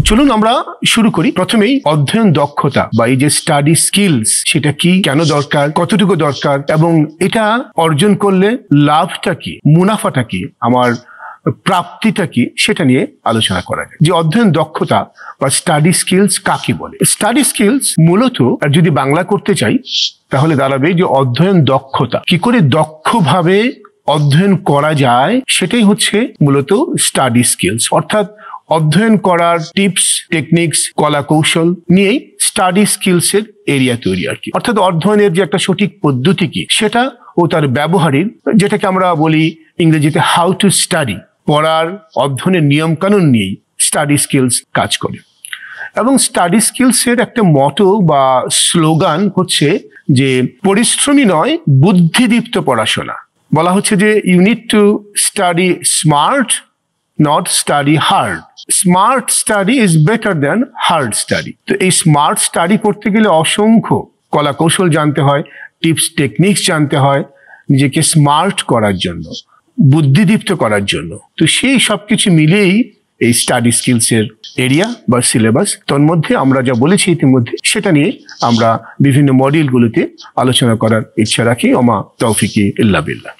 চলুন আমরা শুরু করি। প্রথমেই অধ্যয়ন দক্ষতা বা এই যে স্টাডি স্কিলস, সেটা কি, কেন দরকার, কতটুকু দরকার, এবং এটা অর্জন করলে লাভটা কি, মুনাফাটা কি, আমার প্রাপ্তিটা কি, সেটা নিয়ে আলোচনা করা যায়। যে অধ্যয়ন দক্ষতা বা স্টাডি স্কিলস কাকে বলে? স্টাডি স্কিলস মূলত যদি বাংলা করতে চাই তাহলে দাঁড়াবে যে অধ্যয়ন দক্ষতা। কি করে দক্ষভাবে অধ্যয়ন করা যায় সেটাই হচ্ছে মূলত স্টাডি স্কিলস। অর্থাৎ অধ্যয়ন করার টিপস, টেকনিক্স, কলা কৌশল নিয়েই স্টাডি স্কিলস এর এরিয়া তৈরি আর কি। অর্থাৎ অধ্যয়নের যে একটা সঠিক পদ্ধতি কি সেটা ও তার ব্যবহারিক, যেটাকে আমরা বলি ইংরেজিতে হাউ টু স্টাডি, পড়ার অধ্যয়নের নিয়ম কানুন নিয়েই স্টাডি স্কিলস কাজ করে। এবং স্টাডি স্কিলস এর একটা মটো বা স্লোগান হচ্ছে যে পরিশ্রমী নয়, বুদ্ধিদীপ্ত পড়াশোনা। বলা হচ্ছে যে you need to study smart, not study hard. Smart study is better than hard study. তো এই স্মার্ট স্টাডি করতে গেলে অসংখ্য কলা কৌশল জানতে হয়, টিপস টেকনিক্স জানতে হয় নিজেকে স্মার্ট করার জন্য, বুদ্ধিদীপ্ত করার জন্য। তো সেই সবকিছু মিলেই এই স্টাডি স্কিলস এর এরিয়া বা সিলেবাস। তন্মধ্যে আমরা যা বলেছি ইতিমধ্যে সেটা নিয়ে আমরা বিভিন্ন মডিউলগুলোতে আলোচনা করার ইচ্ছা রাখি। ওমা তৌফিকি ইল্লা বিল্লাহ।